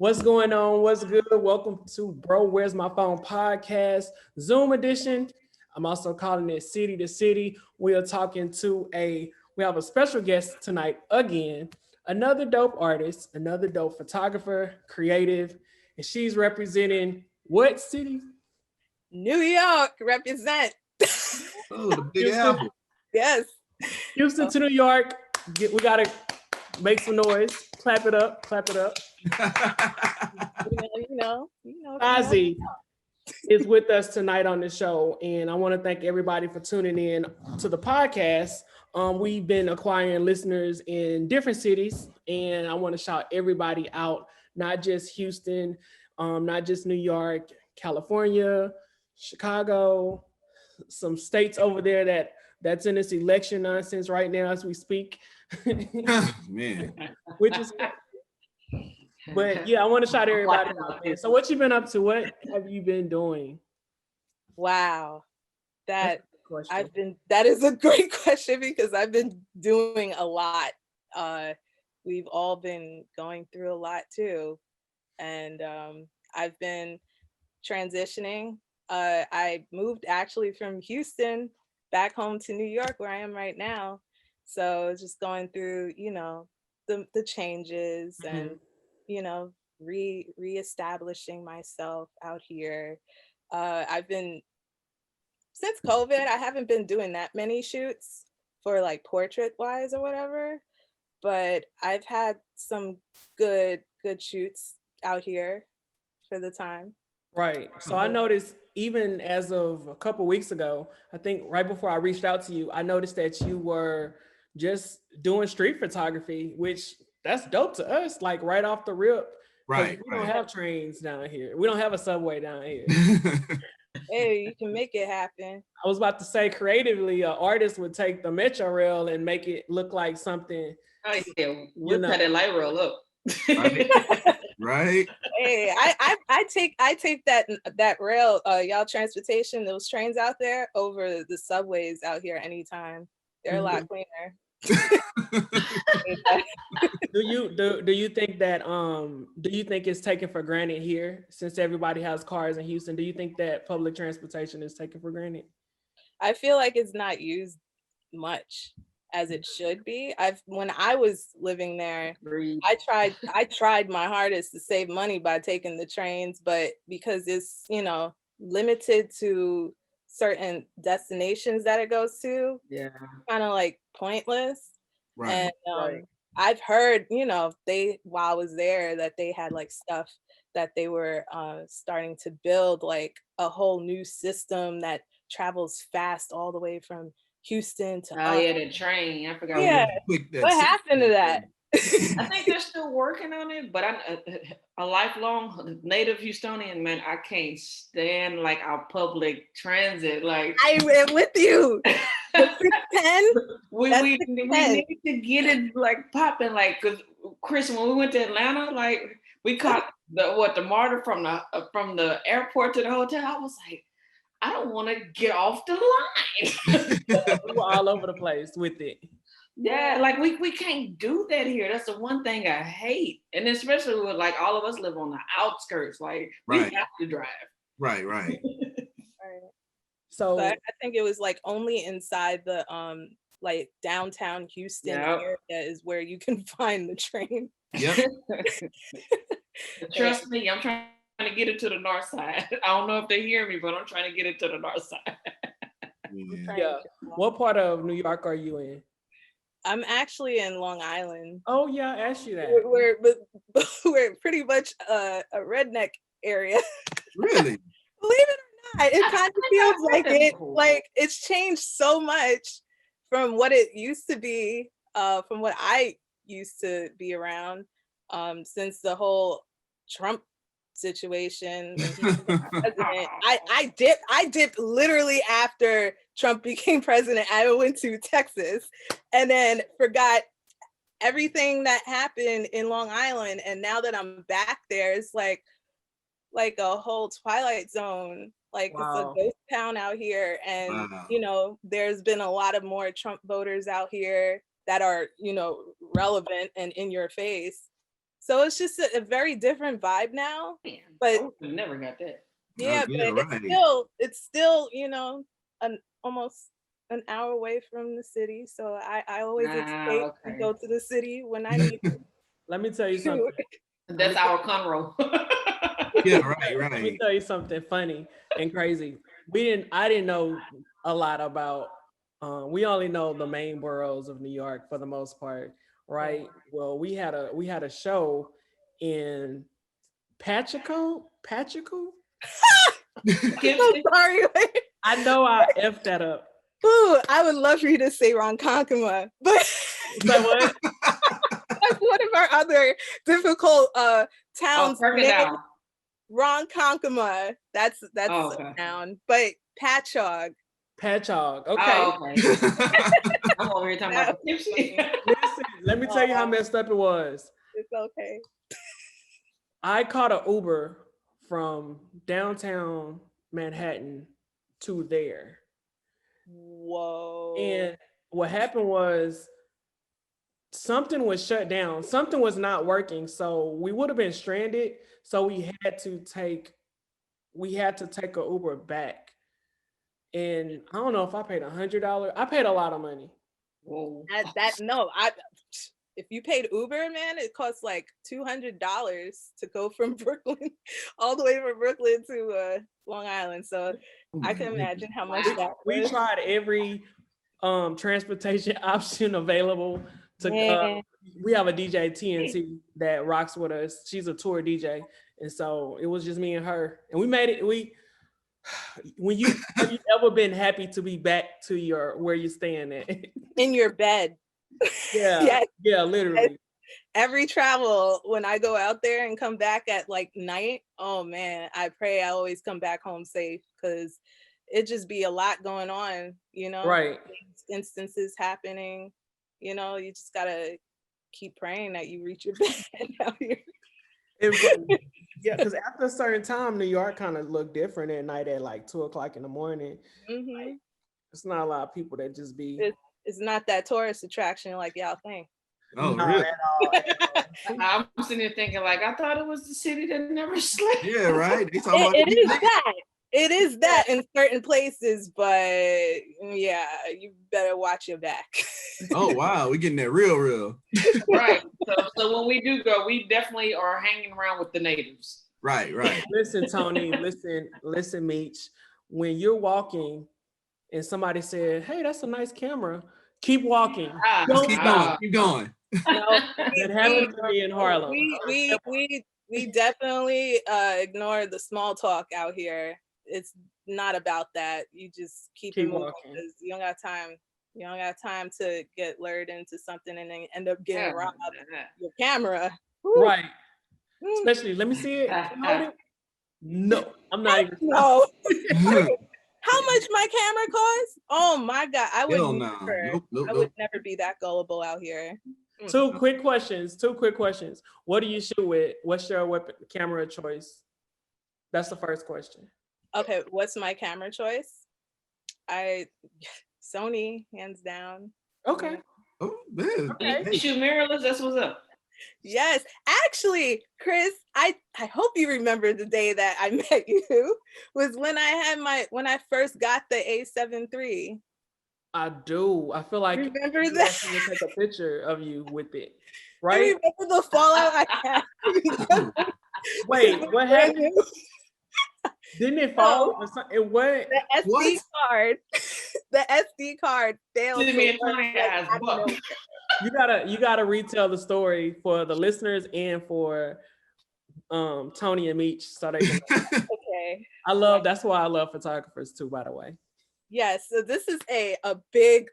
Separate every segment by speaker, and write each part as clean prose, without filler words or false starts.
Speaker 1: What's going on? What's good? Welcome to Bro, Where's My Phone podcast, Zoom edition. I'm also calling it City to City. We have a special guest tonight again, another dope artist, another dope photographer, creative, and she's representing what city?
Speaker 2: New York represent.
Speaker 3: Oh, the Big
Speaker 1: Houston.
Speaker 3: Apple.
Speaker 2: Yes.
Speaker 1: Houston to New York. We gotta make some noise. Clap it up. Clap it up.
Speaker 2: You know.
Speaker 1: Ozzy is with us tonight on the show, and I want to thank everybody for tuning in to the podcast. We've been acquiring listeners in different cities, and I want to shout everybody out, not just Houston, not just New York, California, Chicago, some states over there that's in this election nonsense right now as we speak.
Speaker 3: Man.
Speaker 1: Which is But yeah, I want to shout everybody out there. So what you been up to? What have you been doing?
Speaker 2: Wow. That
Speaker 1: Question.
Speaker 2: that is a great question because I've been doing a lot. We've all been going through a lot too. And I've been transitioning. I moved actually from Houston back home to New York where I am right now. So just going through, the changes and reestablishing myself out here. I've been since COVID, I haven't been doing that many shoots for like portrait wise or whatever, but I've had some good shoots out here for the time.
Speaker 1: Right. So I noticed even as of a couple weeks ago, I think right before I reached out to you, I noticed that you were just doing street photography, which that's dope to us, like right off the rip. 'Cause
Speaker 3: Right.
Speaker 1: we don't have trains down here. We don't have a subway down here.
Speaker 2: Hey, you can make it happen.
Speaker 1: I was about to say creatively, an artist would take the Metro Rail and make it look like something.
Speaker 4: Oh yeah, we'll cut that light rail up.
Speaker 3: Right.
Speaker 2: Hey, I take that rail, y'all transportation, those trains out there over the subways out here anytime. They're a lot cleaner.
Speaker 1: Do you think that do you think it's taken for granted here since everybody has cars in Houston? Do you think that public transportation is taken for granted?
Speaker 2: I feel like it's not used much as it should be. When I was living there, I tried my hardest to save money by taking the trains, but because it's, limited to certain destinations that it goes to,
Speaker 4: Yeah,
Speaker 2: kind of like pointless.
Speaker 3: Right.
Speaker 2: And I've heard, while I was there, that they had like stuff that they were starting to build, like a whole new system that travels fast all the way from Houston to
Speaker 4: the train. I forgot.
Speaker 2: Yeah. What happened to that?
Speaker 4: I think they're still working on it, but I'm a lifelong native Houstonian, man. I can't stand like our public transit. Like
Speaker 2: I am with you. The 10.
Speaker 4: we need to get it like popping. Like, cause Chris, when we went to Atlanta, like we caught the MARTA from the airport to the hotel. I was like, I don't want to get off the line.
Speaker 1: We were all over the place with it.
Speaker 4: Yeah, like we can't do that here. That's the one thing I hate. And especially with like all of us live on the outskirts. Like we have to drive.
Speaker 3: Right.
Speaker 2: Right.
Speaker 1: So
Speaker 2: I think it was like only inside the like downtown Houston area is where you can find the train.
Speaker 3: Yep.
Speaker 4: Trust me, I'm trying to get it to the north side. I don't know if they hear me, but I'm trying to get it to the north side.
Speaker 1: Yeah. What part of New York are you in?
Speaker 2: I'm actually in Long Island.
Speaker 1: Oh yeah, I asked you that.
Speaker 2: We're pretty much a redneck area.
Speaker 3: Really?
Speaker 2: Believe it or not, it kind of feels like it. Like it's changed so much from what it used to be, from what I used to be around, since the whole Trump situation when he was president. I dipped literally after Trump became president. I went to Texas and then forgot everything that happened in Long Island. And now that I'm back there, it's like a whole Twilight Zone. Like it's a ghost town out here. And there's been a lot of more Trump voters out here that are, relevant and in your face. So it's just a very different vibe now.
Speaker 4: Man,
Speaker 2: but
Speaker 4: I never got that.
Speaker 2: Yeah,
Speaker 3: yeah,
Speaker 2: but
Speaker 3: right.
Speaker 2: it's still, almost an hour away from the city. So I always escape and go to the city when I need to.
Speaker 1: Let me tell you something.
Speaker 4: That's our Conroe.
Speaker 3: Yeah, right.
Speaker 1: Let me tell you something funny and crazy. I didn't know a lot about, we only know the main boroughs of New York for the most part, right? Well, we had a show in Pachico.
Speaker 2: I'm sorry.
Speaker 1: I know I effed that up.
Speaker 2: Ooh, I would love for you to say Ronkonkoma, but
Speaker 1: So what?
Speaker 2: that's one of our other difficult towns. Ronkonkoma. That's a town, but Patchogue.
Speaker 1: Okay.
Speaker 4: Oh, okay. I'm over here talking about Poughkeepsie.
Speaker 1: Listen, let me tell you how messed up it was.
Speaker 2: It's okay.
Speaker 1: I caught an Uber from downtown Manhattan to there.
Speaker 2: Whoa.
Speaker 1: And what happened was something was shut down. Something was not working. So we would have been stranded. So we had to take an Uber back. And I don't know if I paid $100. I paid a lot of money.
Speaker 4: Whoa.
Speaker 2: If you paid Uber, man, it costs like $200 to go from Brooklyn all the way from Brooklyn to Long Island. So I can imagine how much that was.
Speaker 1: We tried every transportation option available. We have a DJ TNT that rocks with us. She's a tour DJ, and so it was just me and her, and we made it. Have you ever been happy to be back to where you're staying at?
Speaker 2: In your bed.
Speaker 1: Yeah.
Speaker 2: Yes.
Speaker 1: Yeah, literally.
Speaker 2: Every travel, when I go out there and come back at like night, oh man, I pray I always come back home safe, because it just be a lot going on,
Speaker 1: Right.
Speaker 2: Instances happening, you just gotta keep praying that you reach your bed out here.
Speaker 1: Yeah, because after a certain time, New York kind of look different at night at like 2:00 in the morning.
Speaker 2: Mm-hmm.
Speaker 1: Like, it's not a lot of people that just be.
Speaker 2: It's not that tourist attraction like y'all think.
Speaker 3: Oh, really?
Speaker 1: At all.
Speaker 4: I'm sitting here thinking, like, I thought it was the city that never slept.
Speaker 3: Yeah, right. They talking about
Speaker 2: it is that. It is that in certain places, but yeah, you better watch your back.
Speaker 3: Oh wow, we getting that real.
Speaker 4: Right. So when we do go, we definitely are hanging around with the natives.
Speaker 3: Right.
Speaker 1: Listen, Tony. Listen, Meech. When you're walking, and somebody said, "Hey, that's a nice camera," keep walking.
Speaker 3: Keep going.
Speaker 2: No,
Speaker 1: That happened to me in Harlem.
Speaker 2: We definitely ignore the small talk out here. It's not about that. You just keep it moving, because you don't got time. You don't got time to get lured into something and then end up getting robbed. Your camera. Woo.
Speaker 1: Right. Especially, let me see it. No, I'm not even.
Speaker 2: No. How much my camera costs? Oh my God. I would
Speaker 3: Nope.
Speaker 2: never be that gullible out here.
Speaker 1: Two quick questions. What do you shoot with? What's your weapon camera choice? That's the first question.
Speaker 2: Okay, what's my camera choice? Sony, hands down.
Speaker 1: Okay.
Speaker 3: Oh, man.
Speaker 4: Okay. You shoot mirrorless, that's what's up.
Speaker 2: Yes, actually, Chris, I hope you remember the day that I met you was when I first got the A7 III.
Speaker 1: I do. I feel like
Speaker 2: remember
Speaker 1: you
Speaker 2: that?
Speaker 1: asked me to take a picture of you with it, right?
Speaker 2: You remember the fallout I had?
Speaker 1: Wait, what happened? Didn't it fall? It went.
Speaker 2: The SD card. The SD card failed.
Speaker 1: You gotta retell the story for the listeners and for Tony and Meech, so they can.
Speaker 2: Okay.
Speaker 1: That's why I love photographers too, by the way.
Speaker 2: Yes, so this is a big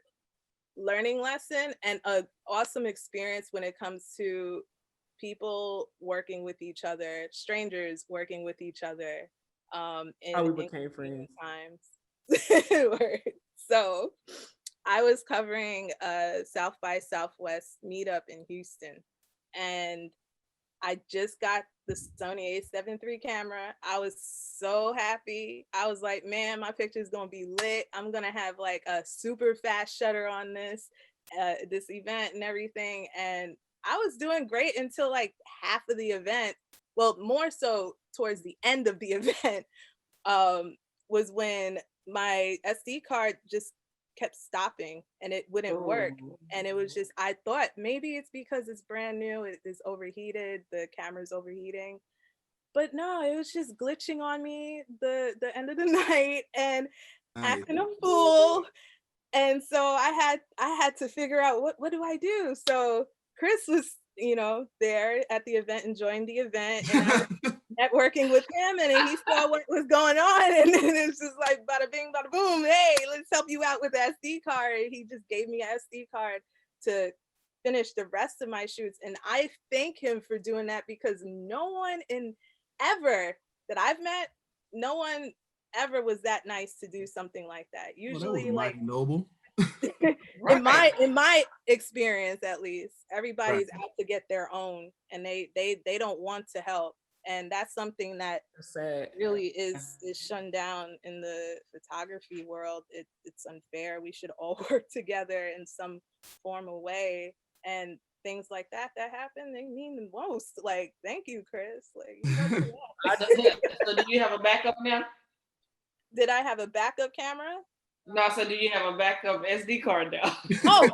Speaker 2: learning lesson and an awesome experience when it comes to people working with each other, strangers working with each other.
Speaker 1: How we became friends.
Speaker 2: Times. So I was covering a South by Southwest meetup in Houston, and I just got the Sony A7 III camera. I was so happy. I was like, man, my picture's gonna be lit. I'm gonna have like a super fast shutter on this event and everything. And I was doing great until like half of the event. Well, more so towards the end of the event, was when my SD card just kept stopping and it wouldn't work. And it was just, I thought maybe it's because it's brand new, it is overheated, the camera's overheating. But no, it was just glitching on me the end of the night and acting a fool. And so I had to figure out what do I do? So Chris was, there at the event, enjoying the event, and I was networking with him, and he saw what was going on, and then it was just like bada bing, bada boom. Hey, let's help you out with the SD card. He just gave me an SD card to finish the rest of my shoots, and I thank him for doing that, because no one ever that I've met, no one ever was that nice to do something like that. Usually,
Speaker 3: that was
Speaker 2: like
Speaker 3: noble.
Speaker 2: in my experience, at least, everybody's out to get their own, and they don't want to help, and that's something that really is shunned down in the photography world. It's unfair. We should all work together in some form of way, and things like that happen, they mean the most. Like, thank you, Chris. Like,
Speaker 4: So do you have a backup now?
Speaker 2: Did I have a backup camera?
Speaker 4: No, so do you have a backup SD card now?
Speaker 2: Oh,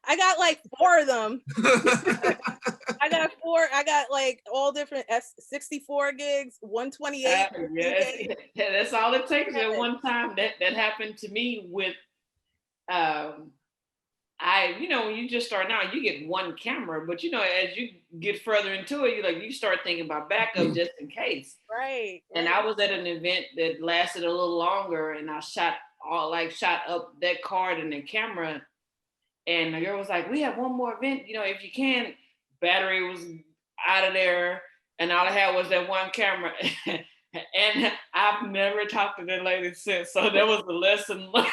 Speaker 2: I got like 4 of them. I got 4. I got like all different 64 gigs, 128.
Speaker 4: Yes, that's all it takes. At one time, that happened to me with, when you just start out, you get one camera, but as you get further into it, you start thinking about backup just in case.
Speaker 2: Right.
Speaker 4: And I was at an event that lasted a little longer, and I shot up that card and the camera, and the girl was like, "We have one more event, if you can." Battery was out of there, and all I had was that one camera. And I've never talked to that lady since. So that was the lesson learned.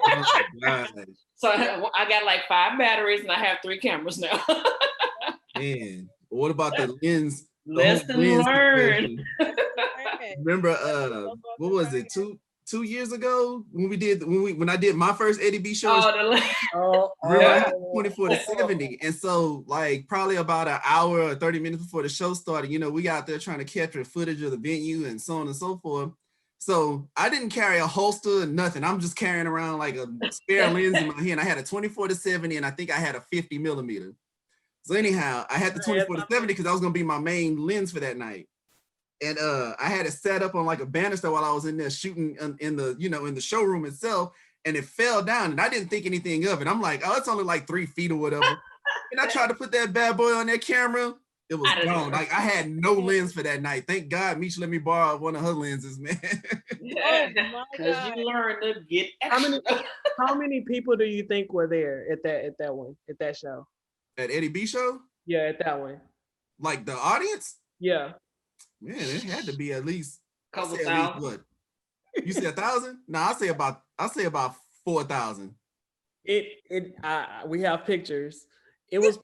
Speaker 3: Oh my gosh.
Speaker 4: So I got like 5 batteries, and I have 3 cameras now.
Speaker 3: Man, what about the lens?
Speaker 4: Lesson learned.
Speaker 3: Remember, what was it? 2 years ago when I did my first Eddie B show. Remember, I had 24 to 70, and so like probably about an hour or 30 minutes before the show started, we got out there trying to capture footage of the venue and so on and so forth. So I didn't carry a holster or nothing. I'm just carrying around like a spare lens in my hand. I had a 24 to 70, and I think I had a 50 millimeter. So anyhow, I had the 24 to 70 because that was gonna be my main lens for that night. And I had it set up on like a banister while I was in there shooting in the showroom itself, and it fell down, and I didn't think anything of it. I'm like, oh, it's only like 3 feet or whatever. And I tried to put that bad boy on that camera. It was gone. Like, I had no lens for that night. Thank God Misha let me borrow one of her lenses, man.
Speaker 4: Yeah, because you learn to get extra.
Speaker 1: How many people do you think were there at that show?
Speaker 3: At Eddie B show?
Speaker 1: Yeah, at that one.
Speaker 3: Like the audience?
Speaker 1: Yeah.
Speaker 3: Man, it had to be at least
Speaker 4: couple thousand.
Speaker 3: What? You say 1,000? No, I'll say about 4,000.
Speaker 1: We have pictures. It was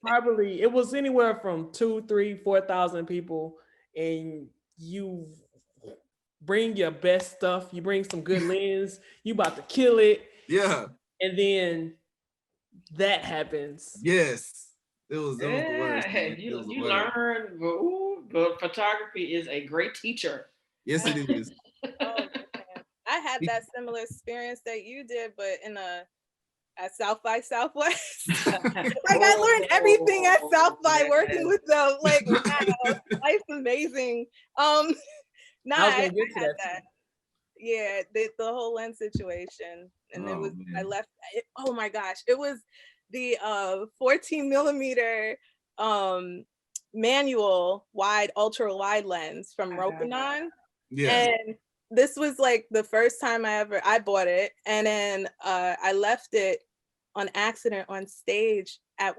Speaker 1: anywhere from 2,000, 3,000, 4,000 people, and you bring your best stuff. You bring some good lens. You about to kill it.
Speaker 3: Yeah.
Speaker 1: And then that happens.
Speaker 3: Yes. It was the worst.
Speaker 4: You learn. But photography is a great teacher.
Speaker 3: Yes, it is.
Speaker 2: I had that similar experience that you did, but at South by Southwest. I learned everything at South by working with them. Like, wow, life's amazing. I had that. Yeah, the whole lens situation, and I left. Oh my gosh, it was the 14 millimeter manual ultra wide lens from Rokinon.
Speaker 3: Yeah.
Speaker 2: And this was like the first time I bought it, and then I left it on accident on stage at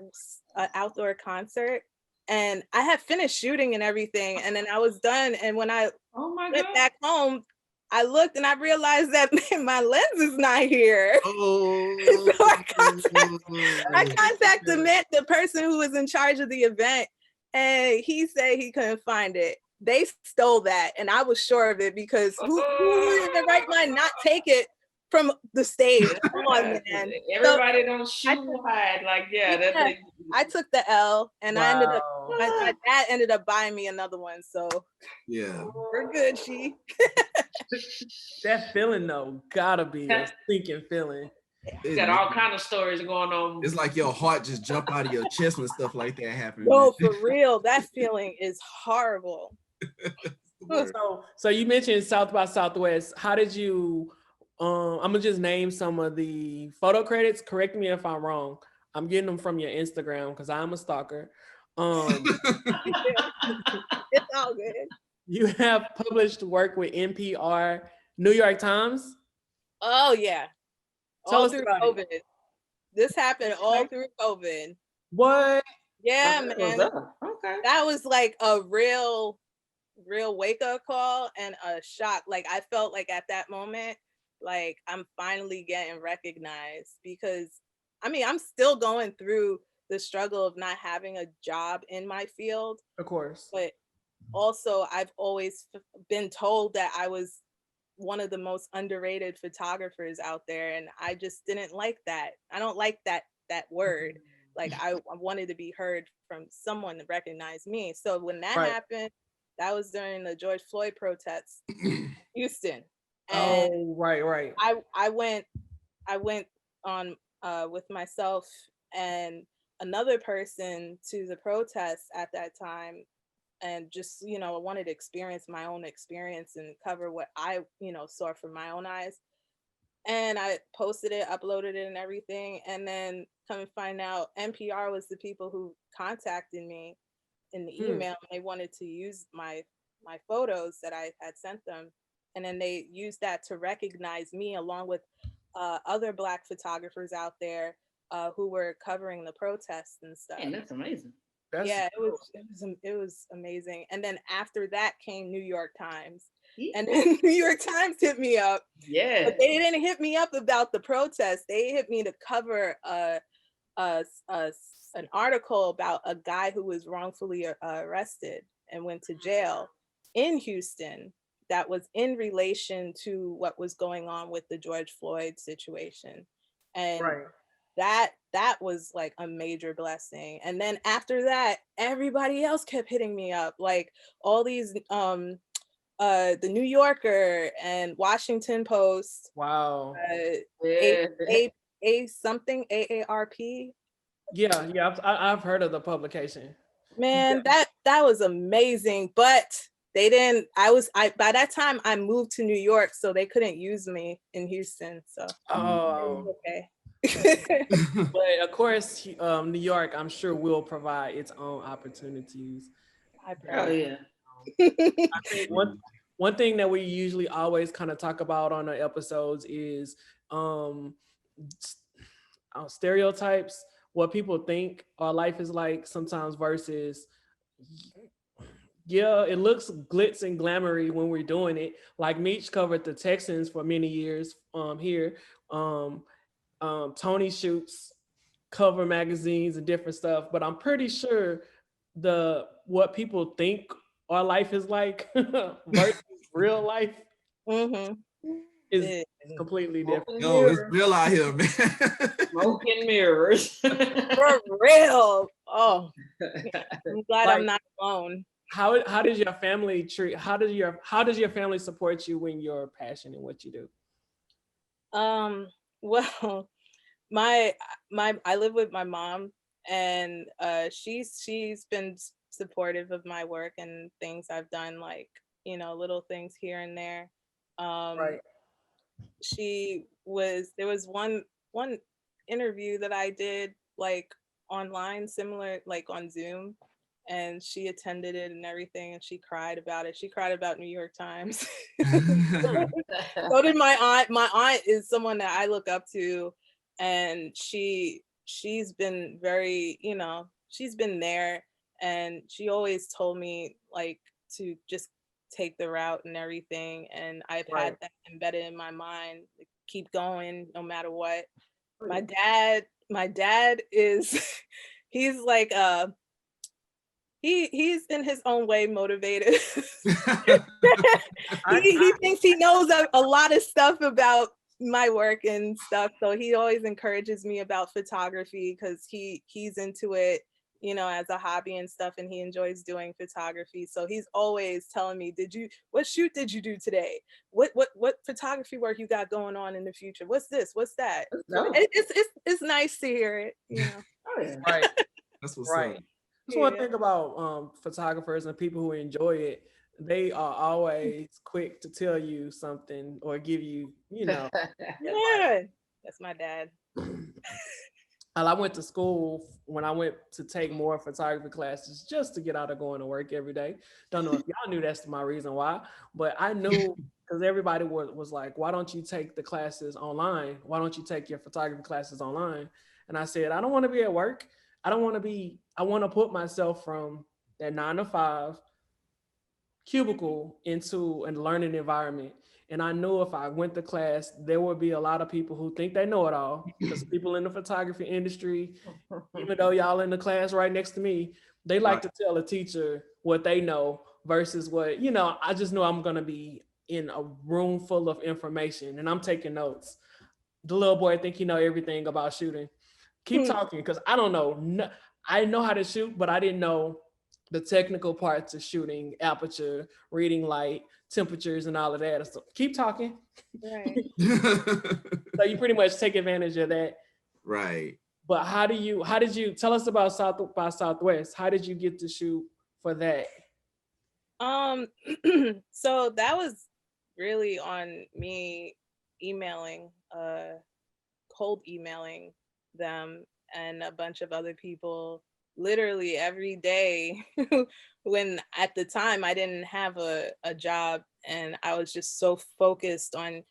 Speaker 2: an outdoor concert, And I had finished shooting and everything, and then I was done. And when I went back home, I looked and I realized that my lens is not here.
Speaker 3: Oh.
Speaker 2: So I contacted the person who was in charge of the event, and he said he couldn't find it. They stole that, and I was sure of it, because who would in their right mind not take it from the stage? Come on, man.
Speaker 4: Everybody don't shoot wide. Like,
Speaker 2: I took the L, and
Speaker 1: Wow.
Speaker 2: I ended up, my dad ended up buying me another one. So
Speaker 3: yeah,
Speaker 2: we're good, she.
Speaker 1: That feeling though, gotta be a stinking feeling.
Speaker 4: You got all kind of stories going on.
Speaker 3: It's like your heart just jump out of your chest when stuff like that happens.
Speaker 2: No, for real. That feeling is horrible.
Speaker 1: So you mentioned South by Southwest. How did you, I'm gonna just name some of the photo credits. Correct me if I'm wrong. I'm getting them from your Instagram because I'm a stalker.
Speaker 2: It's all good.
Speaker 1: You have published work with NPR, New York Times.
Speaker 2: Oh yeah.
Speaker 1: Tell
Speaker 2: all
Speaker 1: us
Speaker 2: through
Speaker 1: about
Speaker 2: COVID.
Speaker 1: it.
Speaker 2: This happened all through COVID.
Speaker 1: What?
Speaker 2: Yeah, man.
Speaker 4: Okay.
Speaker 2: That was like a real wake-up call and a shock. Like, I felt like at that moment, like, I'm finally getting recognized, because I mean, I'm still going through the struggle of not having a job in my field.
Speaker 1: Of course.
Speaker 2: But also, I've always been told that I was one of the most underrated photographers out there, and I just didn't like that. I don't like that word. Like, I wanted to be heard from someone to recognize me. So when that happened, that was during the George Floyd protests in Houston. And
Speaker 1: right.
Speaker 2: I went on with myself and another person to the protests at that time, and just, I wanted to experience my own experience and cover what I, saw from my own eyes. And I posted it, uploaded it and everything. And then come and find out, NPR was the people who contacted me in the email. They wanted to use my photos that I had sent them. And then they used that to recognize me along with other Black photographers out there who were covering the protests and stuff.
Speaker 4: And that's amazing.
Speaker 2: It was amazing. And then after that came New York Times. And then New York Times hit me up.
Speaker 4: Yeah.
Speaker 2: But they didn't hit me up about the protest. They hit me to cover an article about a guy who was wrongfully arrested and went to jail in Houston, that was in relation to what was going on with the George Floyd situation. And that was like a major blessing. And then after that, everybody else kept hitting me up, like all these the New Yorker and Washington Post.
Speaker 1: Wow.
Speaker 2: AARP.
Speaker 1: Yeah, I've heard of the publication.
Speaker 2: Man, that was amazing. But they didn't, by that time I moved to New York, so they couldn't use me in Houston. So okay.
Speaker 1: But of course, New York, I'm sure, will provide its own opportunities.
Speaker 2: Oh
Speaker 4: yeah.
Speaker 1: I think one thing that we usually always kind of talk about on the episodes is stereotypes, what people think our life is like sometimes versus, yeah, it looks glitz and glamoury when we're doing it. Like Meech covered the Texans for many years here. Tony shoots cover magazines and different stuff, but I'm pretty sure what people think our life is like versus real life is completely different.
Speaker 3: Yo, it's real out here, man.
Speaker 4: Smoke and mirrors.
Speaker 2: For real. Oh, I'm glad I'm not alone.
Speaker 1: How does your family how does your family support you when you're passionate in what you do?
Speaker 2: Well, I live with my mom, and she's been supportive of my work and things I've done, like, little things here and there. There was one interview that I did, like, online, similar, like on Zoom, and she attended it and everything, and she cried about it. She cried about New York Times. So did my aunt. My aunt is someone that I look up to, and she's been very, she's been there, And she always told me like to just take the route and everything. And I've had that embedded in my mind, like, keep going no matter what. My dad is, he's like, he's in his own way motivated. he thinks he knows a lot of stuff about my work and stuff. So he always encourages me about photography because he's into it, you know, as a hobby and stuff, and he enjoys doing photography. So he's always telling me, what shoot did you do today? What photography work you got going on in the future? What's this? What's that? No. It's nice to hear it, you know.
Speaker 1: Oh, yeah. Right.
Speaker 3: That's what's up.
Speaker 1: That's one thing about photographers and people who enjoy it. They are always quick to tell you something or give you, you know.
Speaker 2: Yeah, that's my dad.
Speaker 1: I went to school when I went to take more photography classes just to get out of going to work every day. Don't know if y'all knew that's my reason why, but I knew because everybody was like, why don't you take the classes online? Why don't you take your photography classes online? And I said, I don't want to be at work. I want to put myself from that 9 to 5 cubicle into a learning environment. And I knew if I went to class, there would be a lot of people who think they know it all. Because people in the photography industry, even though y'all in the class right next to me, they like to tell a teacher what they know versus what, you know, I just know I'm going to be in a room full of information and I'm taking notes. The little boy think he know everything about shooting. Keep talking, because I don't know. I know how to shoot, but I didn't know the technical parts of shooting, aperture, reading light, temperatures, and all of that. So keep talking.
Speaker 2: Right.
Speaker 1: So you pretty much take advantage of that.
Speaker 3: Right.
Speaker 1: But how did you tell us about South by Southwest? How did you get to shoot for that?
Speaker 2: So that was really on me cold emailing them and a bunch of other people literally every day when at the time I didn't have a job and I was just so focused on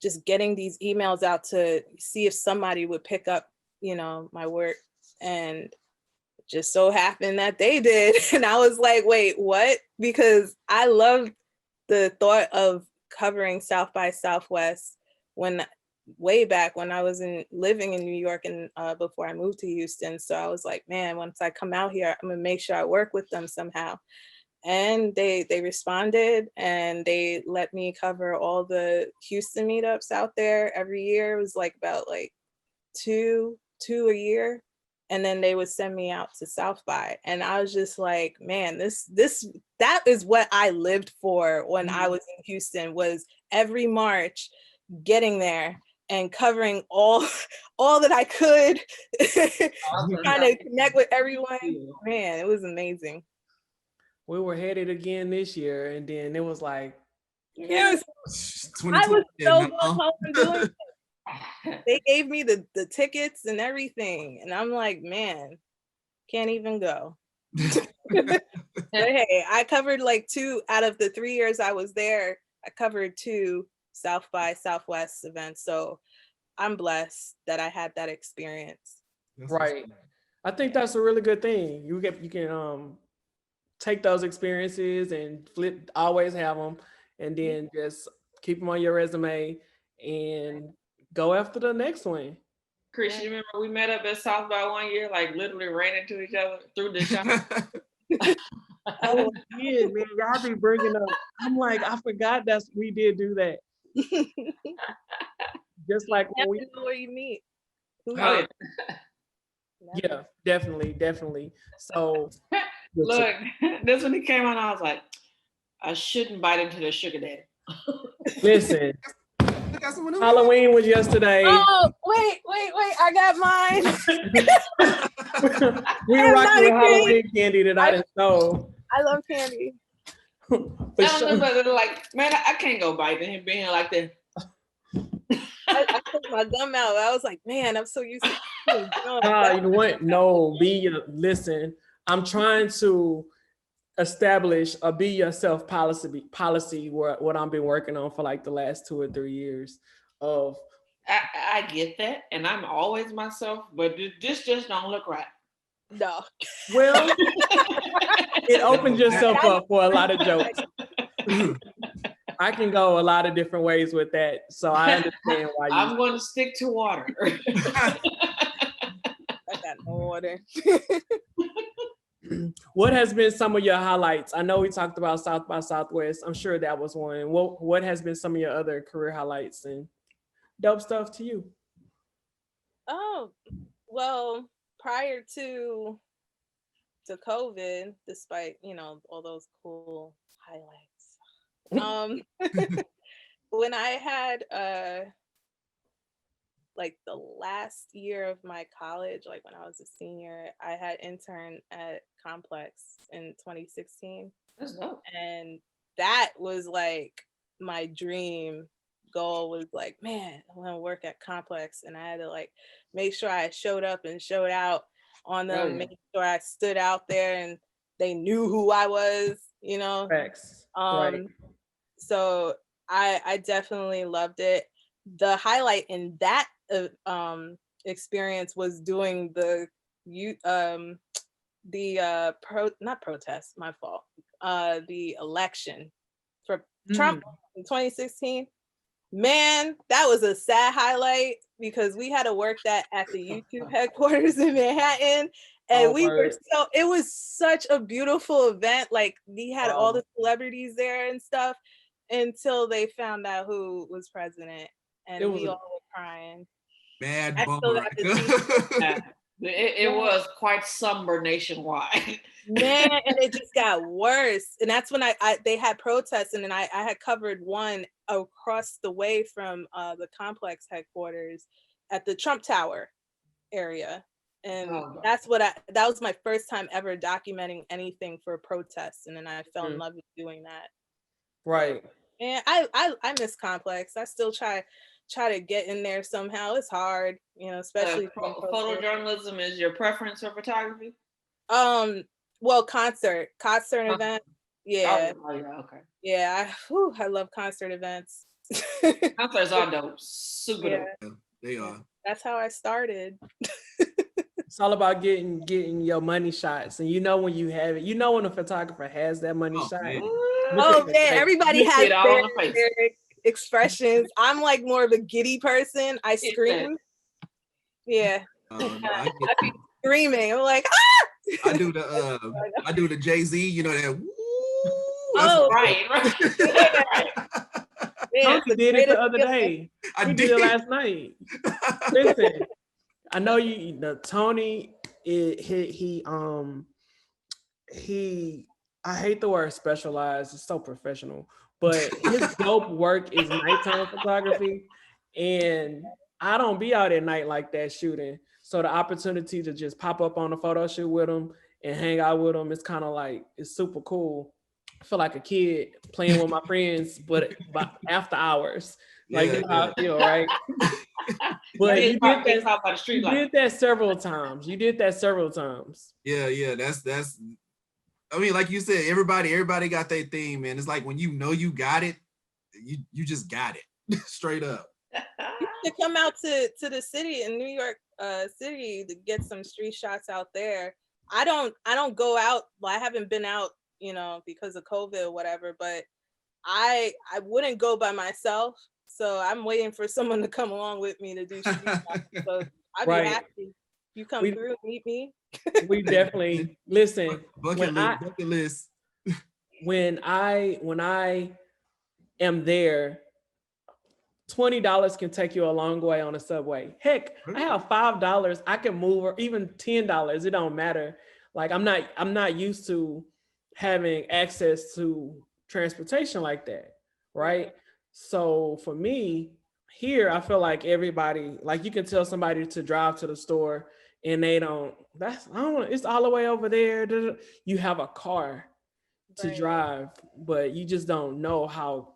Speaker 2: just getting these emails out to see if somebody would pick up, you know, my work. And it just so happened that they did. And I was like, wait, what? Because I loved the thought of covering South by Southwest way back when I was living in New York and before I moved to Houston. So I was like, man, once I come out here, I'm gonna make sure I work with them somehow. And they responded and they let me cover all the Houston meetups out there every year. It was like about like two a year. And then they would send me out to South by. And I was just like, man, that is what I lived for when I was in Houston, was every March getting there and covering all that I could, trying to connect with everyone. Man, it was amazing.
Speaker 1: We were headed again this year, and then it was like,
Speaker 2: yes, I was so going home and doing it. They gave me the tickets and everything, and I'm like, man, can't even go. But hey, I covered like 2 out of the 3 years I was there. I covered 2 South by Southwest events, so I'm blessed that I had that experience.
Speaker 1: Right. I think that's a really good thing. You can take those experiences and always have them, and then just keep them on your resume and go after the next one.
Speaker 4: Chris, you remember we met up at South by one year, like literally ran into each other through the shop.
Speaker 1: Oh yeah, man, y'all be bringing up. I'm like, I forgot we did do that. Just like when we
Speaker 2: know where you meet.
Speaker 1: Yeah, definitely. So
Speaker 4: look, this when he came on, I was like, I shouldn't bite into the sugar daddy.
Speaker 1: Listen, Halloween was yesterday.
Speaker 2: Oh, wait, I got mine.
Speaker 1: We were rocking with Halloween candy that I didn't know.
Speaker 2: I love candy.
Speaker 4: Like, man, I can't go biting him being like that.
Speaker 2: I took my gum out. I was like, man, I'm so used to gum.
Speaker 1: You know what? No, listen. I'm trying to establish a be yourself policy what I've been working on for like the last 2 or 3 years of.
Speaker 4: I get that, and I'm always myself, but this just don't look right.
Speaker 2: No.
Speaker 1: Well, it opens yourself up for a lot of jokes. I can go a lot of different ways with that, so I understand why you.
Speaker 4: I'm going to stick to water.
Speaker 2: I got no water.
Speaker 1: What has been some of your highlights? I know we talked about South by Southwest. I'm sure that was one. What has been some of your other career highlights and dope stuff to you?
Speaker 2: Oh, well, prior to COVID, despite, all those cool highlights. When I had like the last year of my college, like when I was a senior, I had interned at Complex in 2016.
Speaker 4: That's dope.
Speaker 2: And that was like my dream goal, was like, man, I want to work at Complex. And I had to like make sure I showed up and showed out on them, make sure I stood out there and they knew who I was,
Speaker 1: Facts. Right.
Speaker 2: So I definitely loved it. The highlight in that experience was doing the election for Trump in 2016. Man, that was a sad highlight because we had to work that at the YouTube headquarters in Manhattan. And it was such a beautiful event. Like we had all the celebrities there and stuff until they found out who was president. And we all were crying.
Speaker 3: Bad bummer.
Speaker 4: It was quite somber nationwide.
Speaker 2: Man, and it just got worse. And that's when they had protests, and then I had covered one across the way from the Complex headquarters at the Trump Tower area. And that was my first time ever documenting anything for protests. And then I fell in love with doing that.
Speaker 1: Right.
Speaker 2: And I miss Complex. I still try to get in there somehow. It's hard, especially
Speaker 4: photojournalism is your preference for photography?
Speaker 2: Well, concert event. Yeah.
Speaker 4: Oh, yeah, okay.
Speaker 2: Yeah, I love concert events.
Speaker 4: Concerts are dope. Super dope.
Speaker 3: Yeah, they are.
Speaker 2: That's how I started.
Speaker 1: It's all about getting your money shots, and when you have it, when a photographer has that money shot.
Speaker 3: Man.
Speaker 2: Man, everybody has their expressions. I'm like more of a giddy person. I scream. Yeah. I be screaming. I'm like, ah!
Speaker 3: I do the Jay-Z, that.
Speaker 1: Right. Yeah, Tony did it the other day. I did it last night. Listen, I know Tony. I hate the word specialized. It's so professional, but his dope work is nighttime photography, and I don't be out at night like that shooting. So the opportunity to just pop up on a photo shoot with him and hang out with him, it's kind of like, it's super cool. I feel like a kid playing with my friends, but after hours. Like, that's how I feel, right? But you did that several times.
Speaker 3: Yeah, that's. I mean, like you said, everybody got their thing, man. It's like when you got it, you just got it straight up.
Speaker 2: You should come out to the city in New York City to get some street shots out there. I don't go out. Well, I haven't been out, because of COVID or whatever. But I wouldn't go by myself. So I'm waiting for someone to come along with me to do street shots. So I'd be happy. You come through, meet me.
Speaker 1: We definitely listen.
Speaker 3: Bucket list.
Speaker 1: When I am there, $20 can take you a long way on the subway. Heck, I have $5. I can move, or even $10. It don't matter. Like I'm not used to having access to transportation like that, right? So for me, here I feel like everybody, like you can tell somebody to drive to the store and they don't. It's all the way over there. You have a car to drive, but you just don't know how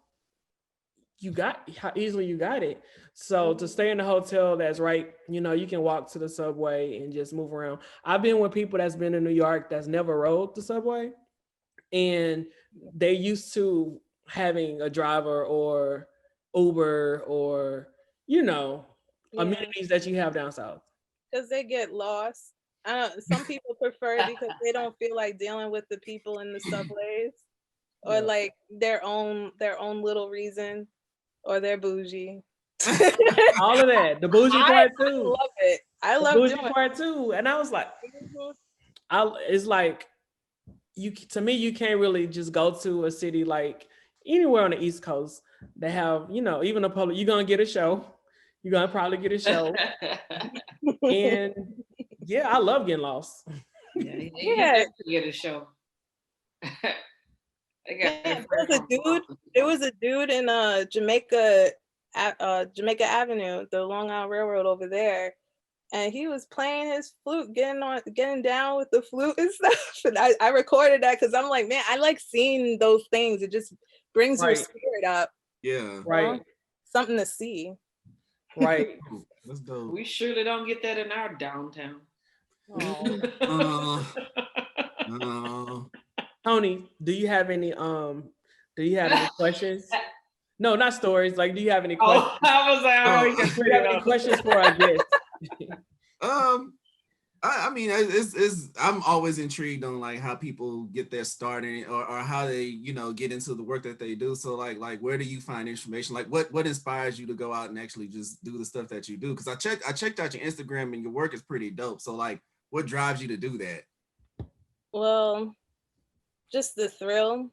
Speaker 1: easily you got it. So to stay in a hotel that's right, you can walk to the subway and just move around. I've been with people that's been in New York that's never rode the subway, and they used to having a driver or Uber or amenities that you have down south.
Speaker 2: Because they get lost. Some people prefer it because they don't feel like dealing with the people in the subways, or like their own little reason, or they're bougie.
Speaker 1: All of that. The bougie part
Speaker 2: I
Speaker 1: too.
Speaker 2: love it. I
Speaker 1: The
Speaker 2: love
Speaker 1: bougie
Speaker 2: doing
Speaker 1: part too. And I was like,
Speaker 2: it.
Speaker 1: it's like to me, you can't really just go to a city like anywhere on the East Coast. They have, even a public, you're gonna get a show. You're gonna probably get a show. And yeah, I love getting lost.
Speaker 4: Yeah. Get a show.
Speaker 2: There was a dude in Jamaica Avenue, the Long Island Railroad over there, and he was playing his flute, getting down with the flute and stuff. And I recorded that because I'm like, man, I like seeing those things. It just brings your spirit up.
Speaker 3: Yeah.
Speaker 1: Right.
Speaker 2: Something to see.
Speaker 1: Right.
Speaker 3: That's dope.
Speaker 4: We surely don't get that in our downtown.
Speaker 1: Tony, do you have any questions? No, not stories. Like, do you have any questions?
Speaker 4: I was like,
Speaker 1: do you have any questions for our guests?
Speaker 3: I mean, it's I'm always intrigued on like how people get their start in or how they, get into the work that they do. So like where do you find information? Like what inspires you to go out and actually just do the stuff that you do? Because I checked out your Instagram and your work is pretty dope. So like what drives you to do that?
Speaker 2: Well, just the thrill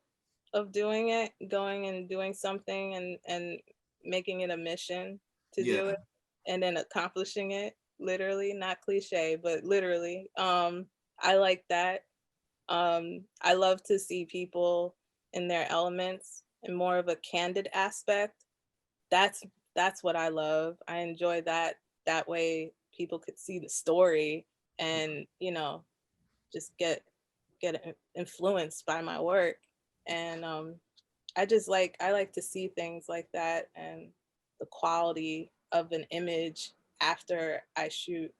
Speaker 2: of doing it, going and doing something and making it a mission to do it, and then accomplishing it. Literally, not cliche, but literally. I like that. I love to see people in their elements and more of a candid aspect. That's what I love. I enjoy that way people could see the story and, just get influenced by my work. And I like to see things like that, and the quality of an image after I shoot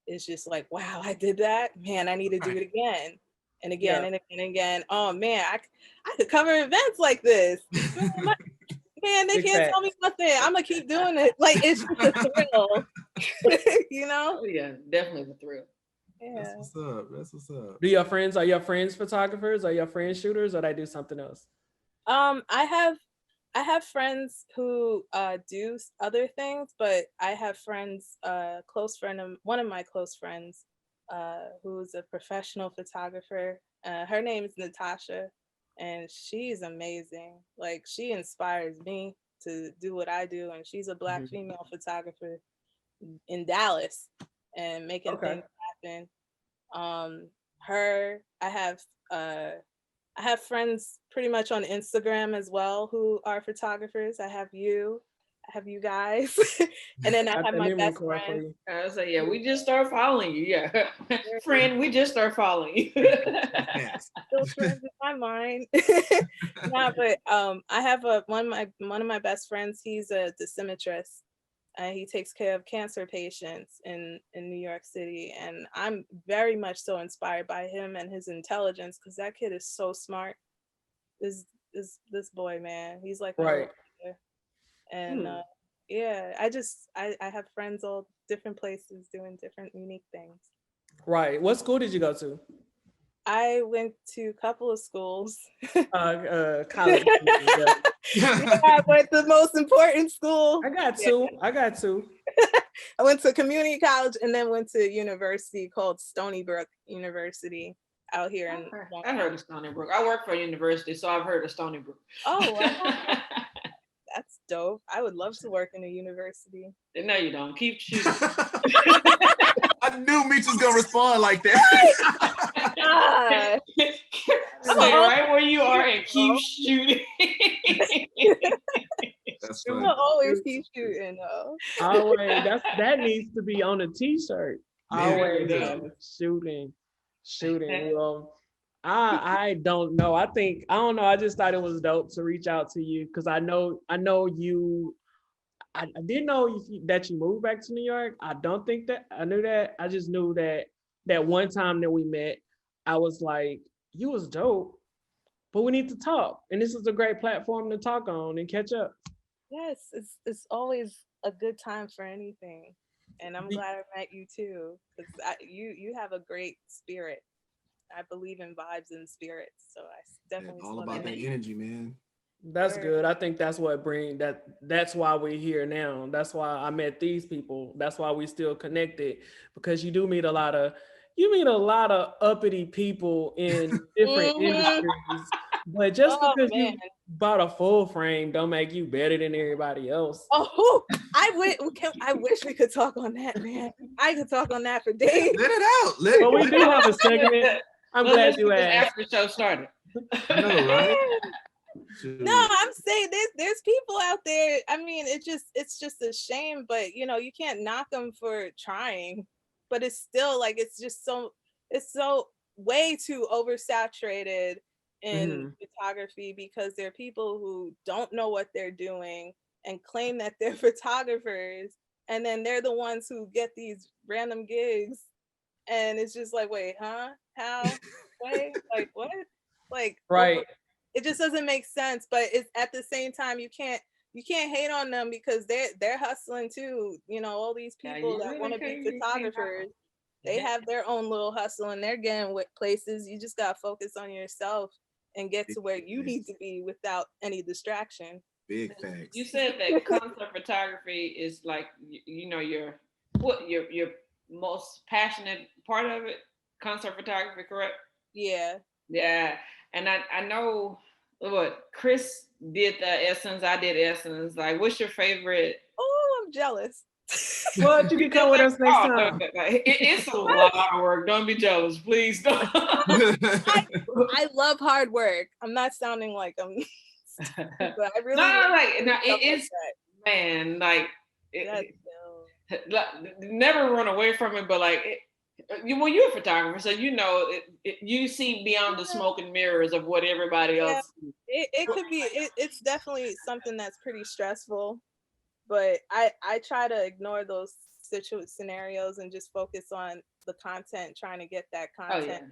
Speaker 2: is just like, wow, I did that, man, I need to do it again and again and again and again. Oh man, I could cover events like this. Man, they can't tell me nothing. I'm gonna keep doing it. Like, it's just a thrill.
Speaker 4: Oh, yeah, definitely the thrill.
Speaker 2: Yeah.
Speaker 3: That's what's up.
Speaker 1: Are your friends photographers? Are your friends shooters, or they do something else?
Speaker 2: I have friends who do other things, but I have friends, one of my close friends, who's a professional photographer. Her name is Natasha, and she's amazing. Like, she inspires me to do what I do, and she's a Black female photographer in Dallas and making things happen. I have friends pretty much on Instagram as well who are photographers. I have you guys, and then I have my best friend.
Speaker 4: I was like, yeah, we just start following you. Yeah, friend, we just start following you.
Speaker 2: Still friends in my mind. Nah, but I have one of my best friends. He's a dosimetrist. He takes care of cancer patients in New York City, and I'm very much so inspired by him and his intelligence, because that kid is so smart. This boy, man, he's like
Speaker 1: right.
Speaker 2: And I have friends all different places doing different unique things.
Speaker 1: Right. What school did you go to?
Speaker 2: I went to a couple of schools.
Speaker 1: College.
Speaker 2: Yeah, but the most important school.
Speaker 1: I got two.
Speaker 2: I went to community college and then went to a university called Stony Brook University out here in.
Speaker 4: I heard of Stony Brook. I work for a university, so I've heard of Stony Brook.
Speaker 2: Oh, wow. That's dope. I would love to work in a university.
Speaker 4: No, you don't. Keep shooting.
Speaker 3: I knew Meech was gonna respond like that.
Speaker 4: Stay right where you are and keep shooting.
Speaker 3: That's
Speaker 2: funny. We'll always keep shooting, though.
Speaker 1: Always. That needs to be on a t-shirt. Always shooting. Well, I don't know. I don't know. I just thought it was dope to reach out to you because I know you. I didn't know that you moved back to New York. I don't think that I knew that. I just knew that one time that we met, I was like, you was dope, but we need to talk. And this is a great platform to talk on and catch up.
Speaker 2: Yes, it's always a good time for anything. And I'm glad I met you too, because you have a great spirit. I believe in vibes and spirits, so I definitely
Speaker 3: all about that energy, man.
Speaker 1: That's good. I think that's what that's why we're here now. That's why I met these people. That's why we still connected, because you meet a lot of uppity people in different industries. But just because you bought a full frame don't make you better than everybody else.
Speaker 2: Oh, I wish we could talk on that, man. I could talk on that for days.
Speaker 3: Let it out.
Speaker 1: But we do have a segment. I'm glad you asked.
Speaker 4: After the show started.
Speaker 3: I know, right?
Speaker 2: No, I'm saying there's people out there. I mean, it's just a shame, but you can't knock them for trying. But it's still like it's so way too oversaturated in photography, because there are people who don't know what they're doing and claim that they're photographers, and then they're the ones who get these random gigs, and it's just like, wait, huh? How? Wait, like what? Like,
Speaker 1: right.
Speaker 2: It just doesn't make sense. But it's at the same time, you can't hate on them, because they're hustling too. All these people that want to be photographers, they have their own little hustle, and they're getting places. You just gotta focus on yourself and get to where you need to be without any distraction.
Speaker 3: Big facts.
Speaker 4: You said that concert photography is like your most passionate part of it. Concert photography, correct?
Speaker 2: Yeah.
Speaker 4: Yeah, and I know what Chris did the Essence. I did Essence. Like, what's your favorite?
Speaker 2: Oh, I'm jealous.
Speaker 1: Well, you can come with us next time.
Speaker 4: It's a lot of work. Don't be jealous, please. Don't.
Speaker 2: I love hard work. I'm not sounding like I'm, but I really
Speaker 4: it is, man. Like, never run away from it. But like, you're a photographer, so you see beyond the smoke and mirrors of what everybody else.
Speaker 2: It could be. It's definitely something that's pretty stressful. But I try to ignore those scenarios and just focus on the content, trying to get that content,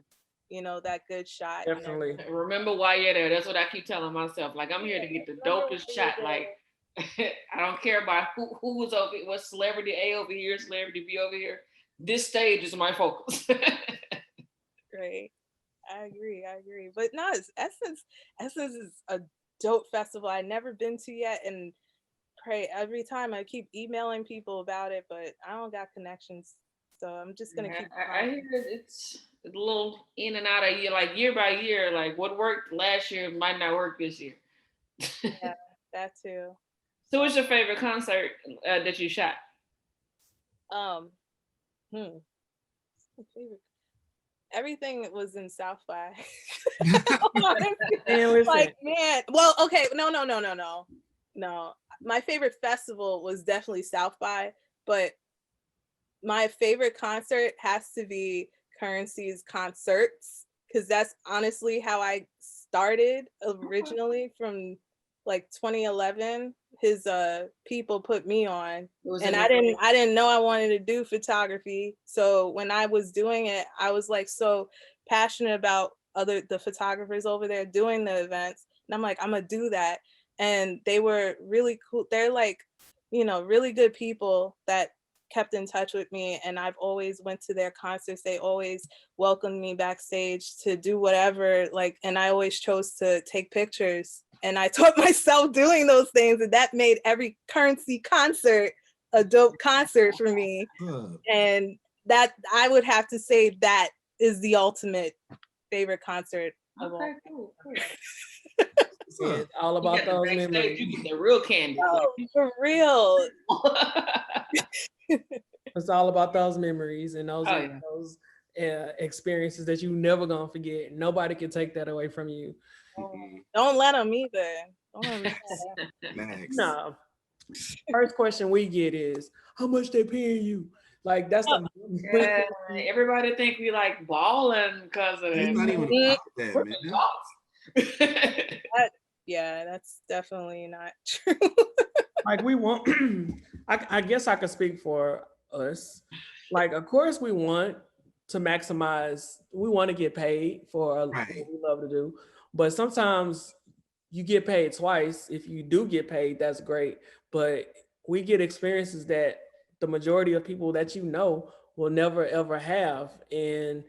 Speaker 2: that good shot.
Speaker 1: Definitely.
Speaker 4: Remember why you're there. That's what I keep telling myself. Like, I'm here to get the dopest shot. Like, I don't care about who was over, what celebrity A over here, celebrity B over here. This stage is my focus.
Speaker 2: Great. I agree. But no, Essence is a dope festival I've never been to yet, and every time I keep emailing people about it, but I don't got connections, so I'm just gonna keep.
Speaker 4: I hear it's a little in and out of year by year. Like, what worked last year might not work this year.
Speaker 2: Yeah, that too.
Speaker 4: So, what's your favorite concert that you shot?
Speaker 2: Everything was in South by.
Speaker 1: Like,
Speaker 2: man. Well, okay, no. My favorite festival was definitely South by, but my favorite concert has to be Currency's concerts, because that's honestly how I started originally from like 2011. His people put me on, and I didn't know I wanted to do photography. So when I was doing it, I was like so passionate about the photographers over there doing the events, and I'm like, I'm gonna do that. And they were really cool. They're like, really good people that kept in touch with me, and I've always went to their concerts. They always welcomed me backstage to do whatever, like, and I always chose to take pictures, and I taught myself doing those things, and that made every Currency concert a dope concert for me. And that, I would have to say, that is the ultimate favorite concert of all.
Speaker 4: Cool.
Speaker 1: It's all about those memories.
Speaker 4: You get the real candy.
Speaker 2: Oh, for real.
Speaker 1: It's all about those memories and those experiences that you never gonna forget. Nobody can take that away from you.
Speaker 2: Don't let them either. Don't let them.
Speaker 1: No. First question we get is, how much they paying you? Like, that's
Speaker 4: everybody think we like balling because of
Speaker 3: it's not even about that, man.
Speaker 2: Yeah, that's definitely not true.
Speaker 1: Like, we want, I guess I could speak for us. Like, of course we want to maximize, we want to get paid for what we love to do, but sometimes you get paid twice. If you do get paid, that's great. But we get experiences that the majority of people that will never ever have. And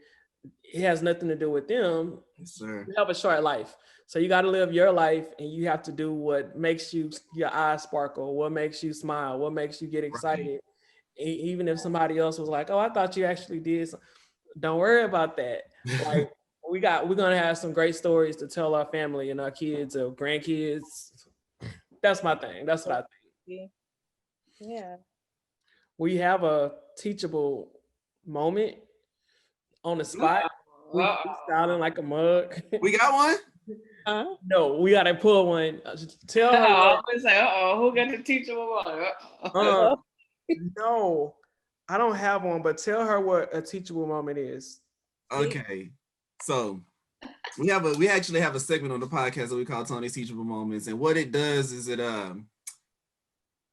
Speaker 1: it has nothing to do with them.
Speaker 3: Yes, sir.
Speaker 1: You have a short life. So you got to live your life, and you have to do what makes your eyes sparkle, what makes you smile, what makes you get excited. Right. Even if somebody else was like, oh, I thought you actually did. Don't worry about that. Like we're going to have some great stories to tell our family and our kids or grandkids. That's my thing. That's what I think.
Speaker 2: Yeah.
Speaker 1: We have a teachable moment on the spot. We styling like a mug.
Speaker 3: We got one?
Speaker 1: No, we gotta pull one. Tell her.
Speaker 4: I was like, who got the teachable moment?
Speaker 1: No, I don't have one, but tell her what a teachable moment is.
Speaker 3: Okay, so we actually have a segment on the podcast that we call Tony's Teachable Moments, and what it does is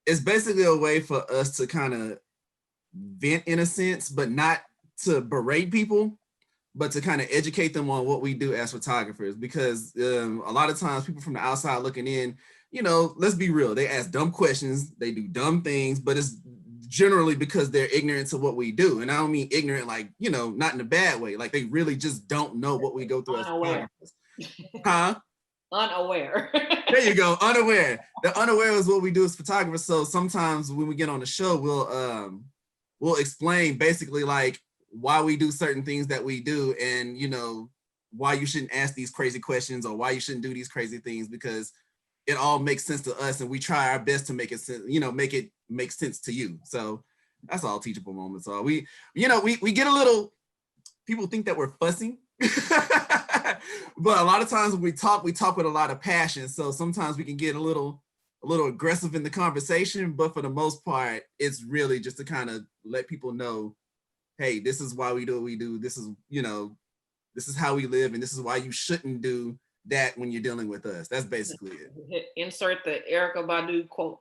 Speaker 3: it's basically a way for us to kind of vent in a sense, but not to berate people, but to kind of educate them on what we do as photographers. Because a lot of times people from the outside looking in, you know, let's be real, they ask dumb questions, they do dumb things, but it's generally because they're ignorant to what we do. And I don't mean ignorant like, you know, not in a bad way, like they really just don't know what we go through as photographers.
Speaker 4: Unaware.
Speaker 3: There you go, unaware. The unaware is what we do as photographers. So sometimes when we get on the show, we'll explain basically like why we do certain things that we do, and you know why you shouldn't ask these crazy questions or why you shouldn't do these crazy things, because it all makes sense to us and we try our best to make it sense, you know, make it make sense to you. So that's all teachable moments are. We get a little, people think that we're fussing but a lot of times when we talk with a lot of passion, so sometimes we can get a little aggressive in the conversation, but for the most part it's really just to kind of let people know, hey, this is why we do what we do. This is, you know, this is how we live, and this is why you shouldn't do that when you're dealing with us. That's basically it.
Speaker 4: Insert the Erykah Badu quote.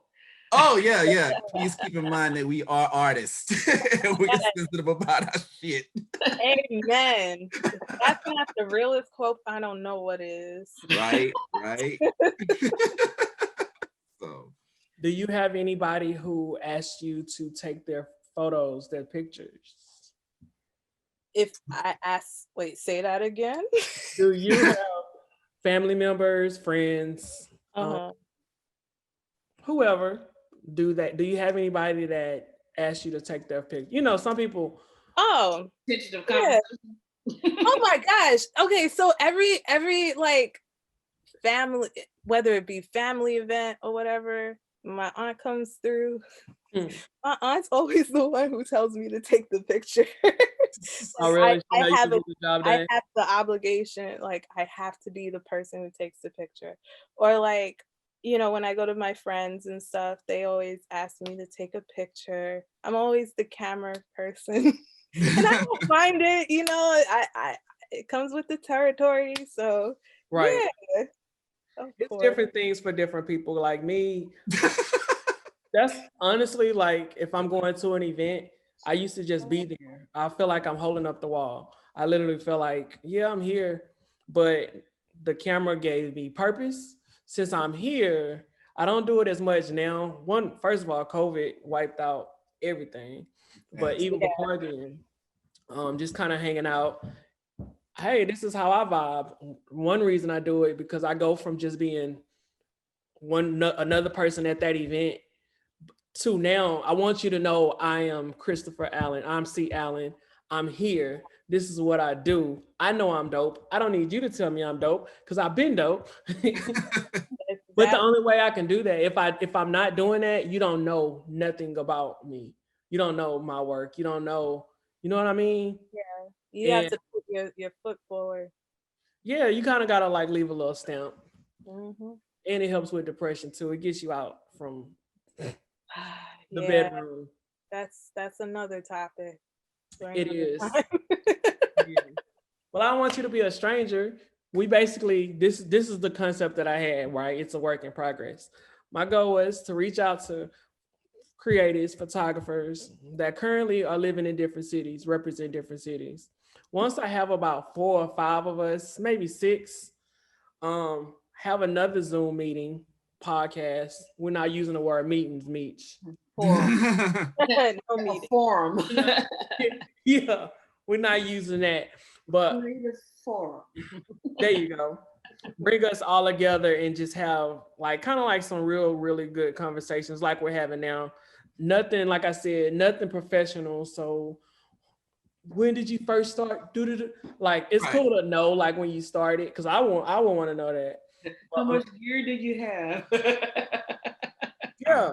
Speaker 3: Oh yeah. Please keep in mind that we are artists and we're sensitive about our shit.
Speaker 2: Amen. That's not the realest quote. I don't know what is.
Speaker 3: Right. So,
Speaker 1: do you have anybody who asked you to take their photos, their pictures?
Speaker 2: If I ask, wait, say that again.
Speaker 1: Do you have family members, friends, whoever do that? Do you have anybody that asks you to take their picture? You know, some people.
Speaker 2: Oh,
Speaker 4: yeah.
Speaker 2: Oh my gosh. Okay, so every like family, whether it be family event or whatever, my aunt comes through. My aunt's always the one who tells me to take the picture.
Speaker 1: Oh, really?
Speaker 2: I have the obligation, like I have to be the person who takes the picture. Or like, you know, when I go to my friends and stuff, they always ask me to take a picture. I'm always the camera person. And I don't mind it, you know, I it comes with the territory. So
Speaker 1: right.
Speaker 2: Yeah,
Speaker 1: it's different things for different people. Like me, that's honestly like if I'm going to an event, I used to just be there. I feel like I'm holding up the wall. I literally feel like, yeah, I'm here, but the camera gave me purpose. Since I'm here, I don't do it as much now. First of all, COVID wiped out everything. But even before then, just kind of hanging out. Hey, this is how I vibe. One reason I do it because I go from just being another person at that event to now I want you to know I am Christopher Allen. I'm C. Allen. I'm here. This is what I do. I know I'm dope. I don't need you to tell me I'm dope because I've been dope. But the only way I can do that, if I'm not doing that, you don't know nothing about me. You don't know my work. You don't know, you know what I mean?
Speaker 2: Yeah. You have to put your foot forward.
Speaker 1: Yeah, you kind of gotta like leave a little stamp.
Speaker 2: Mm-hmm.
Speaker 1: And it helps with depression too. It gets you out from the bedroom.
Speaker 2: That's another topic.
Speaker 1: It is. Well, I don't want you to be a stranger. We basically, this is the concept that I had, right? It's a work in progress. My goal was to reach out to creatives, photographers that currently are living in different cities, represent different cities. Once I have about 4 or 5 of us, maybe 6, have another Zoom meeting, podcast. We're not using the word meetings, Meech.
Speaker 2: No meeting.
Speaker 4: Forum.
Speaker 1: Yeah, we're not using that. But
Speaker 4: forum.
Speaker 1: there you go. Bring us all together and just have like kind of like some really good conversations like we're having now. Nothing, like I said, nothing professional. So when did you first start? Like it's cool to know like when you started, because I won't want to know that.
Speaker 4: How much gear did you have?
Speaker 1: Yeah.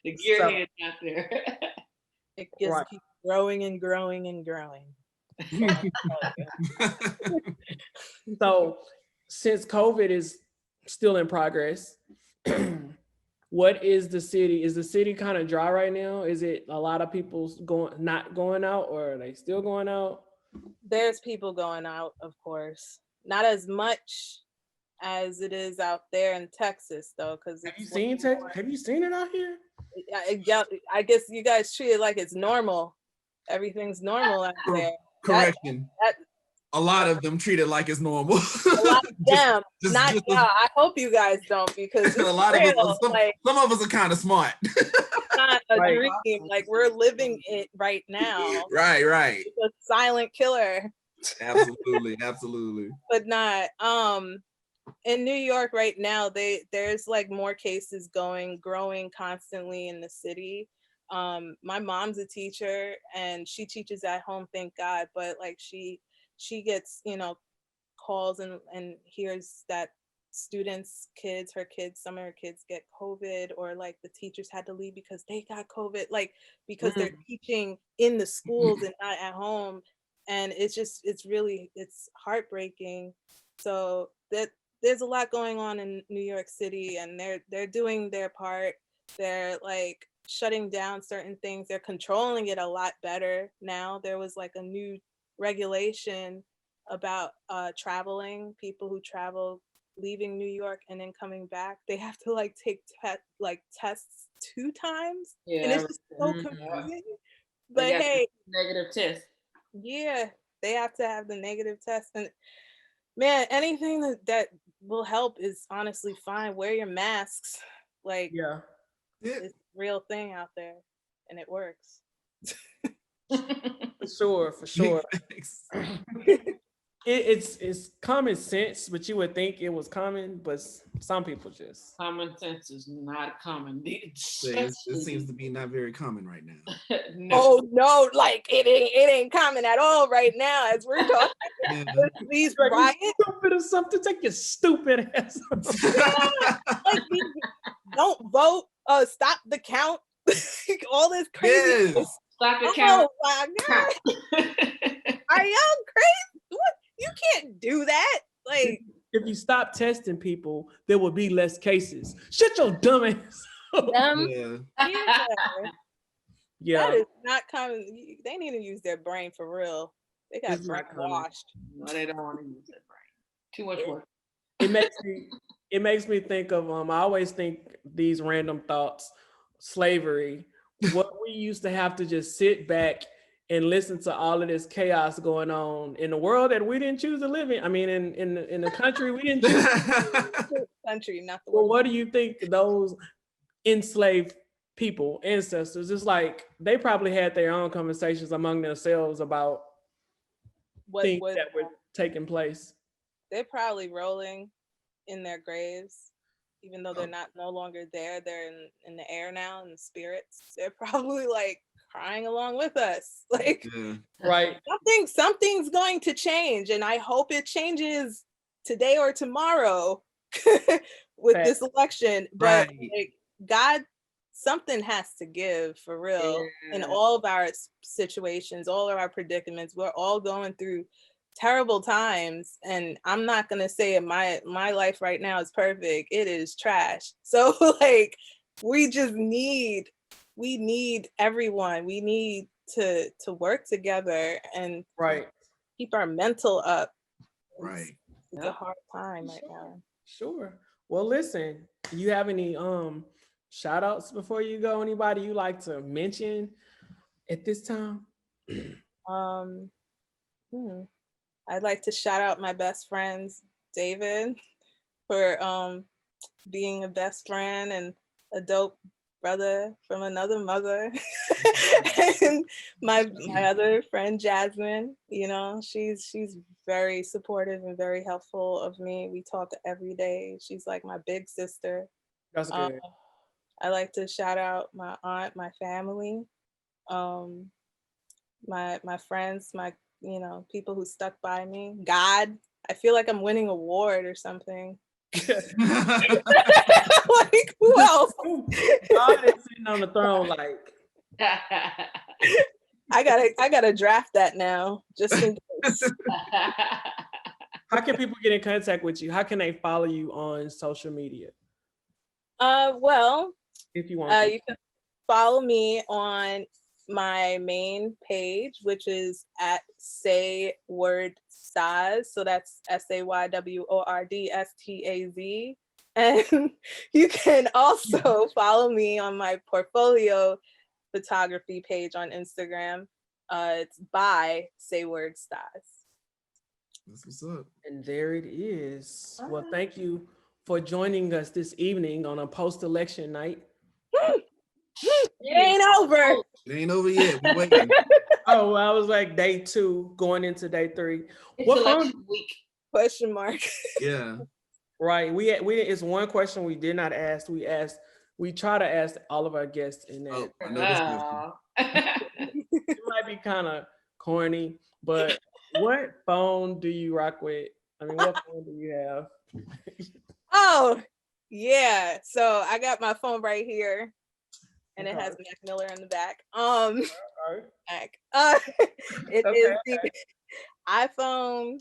Speaker 4: The gearhead's out there.
Speaker 2: It just keeps growing and growing and growing.
Speaker 1: So since COVID is still in progress, what is the city? Is the city kind of dry right now? Is it a lot of people not going out, or are they still going out?
Speaker 2: There's people going out, of course. Not as much as it is out there in Texas, though, because
Speaker 1: have you seen it out here?
Speaker 2: I guess you guys treat it like it's normal. Everything's normal out there.
Speaker 3: Correction. A lot of them treat it like it's normal.
Speaker 2: A lot of them, not y'all. I hope you guys don't, because
Speaker 3: a lot of us, some of us are kind of smart.
Speaker 2: Not a dream. Like we're living it right now.
Speaker 3: Right.
Speaker 2: It's a silent killer.
Speaker 3: Absolutely.
Speaker 2: But not. In New York right now, there's like more cases growing constantly in the city. My mom's a teacher and she teaches at home, thank God, but like she gets, calls and hears that some of her kids get COVID, or like the teachers had to leave because they got COVID, like because they're teaching in the schools and not at home. And it's heartbreaking. So there's a lot going on in New York City, and they're doing their part. They're like shutting down certain things. They're controlling it a lot better now. There was like a new regulation about traveling. People who travel, leaving New York and then coming back, they have to like take tests 2 times. Yeah, and it's just so confusing. But hey,
Speaker 4: negative test.
Speaker 2: Yeah, they have to have the negative test. And man, anything that will help is honestly fine. Wear your masks. Like, it's a real thing out there, and it works.
Speaker 1: For sure. It's common sense, but you would think it was common, but some people just
Speaker 4: common sense is not common.
Speaker 3: It seems to be not very common right now.
Speaker 2: No. Oh no, like it ain't common at all right now as we're talking. These riots,
Speaker 1: stupid or something. Take your stupid ass.
Speaker 2: Like, don't vote. Stop the count. All this crazy.
Speaker 3: Yes.
Speaker 4: Stop the count.
Speaker 2: Oh my God. Are y'all crazy? What? You can't do that. Like,
Speaker 1: if you stop testing people, there will be less cases. Shut your dumb ass.
Speaker 2: Yeah. That is not common. They need to use their brain for real. They got brainwashed.
Speaker 4: No, they don't want to use their brain. Too much work.
Speaker 1: It makes me think of I always think these random thoughts. Slavery. What we used to have to just sit back and listen to all of this chaos going on in the world that we didn't choose to live in. I mean, in the country we didn't choose to live in.
Speaker 2: Country, not the
Speaker 1: world. Well, what do you think those enslaved people, ancestors, it's like they probably had their own conversations among themselves about things that were taking place.
Speaker 2: They're probably rolling in their graves, even though they're no longer there. They're in the air now, in the spirits. They're probably like crying along with us. Like,
Speaker 1: right.
Speaker 2: Something's going to change, and I hope it changes today or tomorrow with this election. But like, God, something has to give for real. In all of our situations, all of our predicaments, we're all going through terrible times, and I'm not gonna say my life right now is perfect. It is trash. So like, we need everyone. We need to work together and keep our mental up. It's a hard time right now.
Speaker 1: Sure. Well, listen, you have any shout outs before you go? Anybody you like to mention at this time?
Speaker 2: I'd like to shout out my best friends, David, for being a best friend and a dope brother from another mother. And my other friend Jasmine, you know, she's very supportive and very helpful of me. We talk every day. She's like my big sister.
Speaker 1: That's good.
Speaker 2: I like to shout out my aunt, my family, my friends, my, you know, people who stuck by me. God, I feel like I'm winning an award or something. Like, who else?
Speaker 1: God is sitting on the throne, like.
Speaker 2: I gotta draft that now, just in case.
Speaker 1: How can people get in contact with you? How can they follow you on social media?
Speaker 2: Well,
Speaker 1: if you want,
Speaker 2: you can follow me on my main page, which is at Say Word Staz. So that's SAYWORDSTAZ. And you can also follow me on my portfolio photography page on Instagram. It's by Say Word Staz.
Speaker 3: That's what's up.
Speaker 1: And there it is. Well, thank you for joining us this evening on a post-election night.
Speaker 2: It ain't over.
Speaker 3: It ain't over yet. We're waiting.
Speaker 1: Oh, I was like day 2 going into day 3.
Speaker 4: It's
Speaker 1: What
Speaker 4: election week?
Speaker 2: Question mark.
Speaker 3: Yeah.
Speaker 1: Right. We it's one question we did not ask. We try to ask all of our guests in that.
Speaker 3: Oh, I know this question.
Speaker 1: It might be kind of corny, but what phone do you rock with? I mean, what phone do you have?
Speaker 2: Oh, yeah. So I got my phone right here, and it has Mac Miller in the back. Mac. It is the iPhone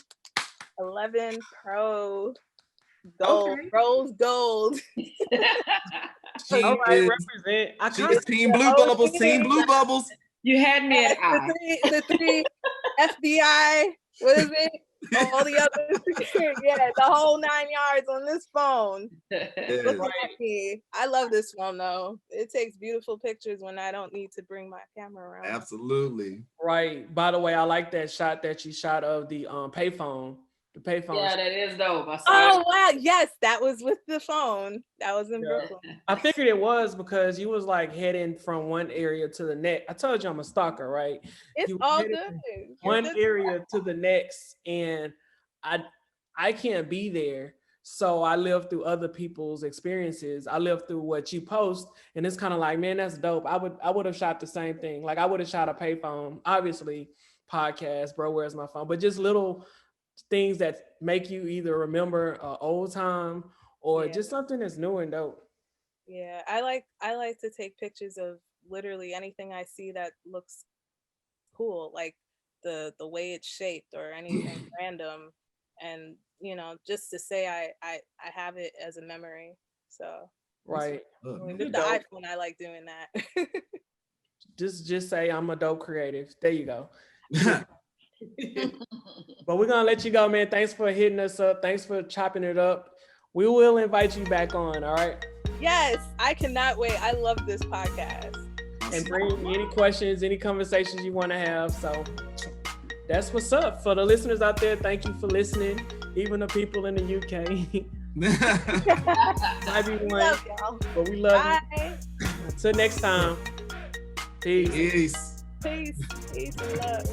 Speaker 2: 11 Pro Gold, Rose Gold.
Speaker 3: She is Team Blue Bubbles. Team Blue Bubbles.
Speaker 4: You had me at
Speaker 2: the three FBI. What is it? All the others. Yeah, the whole 9 yards on this phone. Look at me. I love this phone though. It takes beautiful pictures when I don't need to bring my camera around.
Speaker 3: Absolutely.
Speaker 1: Right. By the way, I like that shot that you shot of the payphone. The payphone.
Speaker 4: Yeah, that is dope.
Speaker 2: Oh wow, yes, that was with the phone. That was in Brooklyn.
Speaker 1: I figured it was because you was like heading from one area to the next. I told you I'm a stalker, right?
Speaker 2: It's all good.
Speaker 1: One area to the next, and I can't be there. So I live through other people's experiences. I live through what you post, and it's kind of like, man, that's dope. I would have shot the same thing. Like I would have shot a payphone, obviously, podcast, bro, where's my phone? But just little things that make you either remember an old time or just something that's new and dope.
Speaker 2: Yeah, I like to take pictures of literally anything I see that looks cool, like the way it's shaped or anything random, and you know, just to say I have it as a memory. So
Speaker 1: right.
Speaker 2: With the iPhone, I like doing that.
Speaker 1: just say I'm a dope creative. There you go. But we're gonna let you go, man. Thanks for hitting us up. Thanks for chopping it up. We will invite you back on. All right.
Speaker 2: Yes, I cannot wait. I love this podcast.
Speaker 1: And bring any questions, any conversations you want to have. So that's what's up. For the listeners out there, thank you for listening. Even the people in the UK. Might be one, but we love you. Until next time. Peace.
Speaker 3: Peace.
Speaker 2: Peace. Peace and love.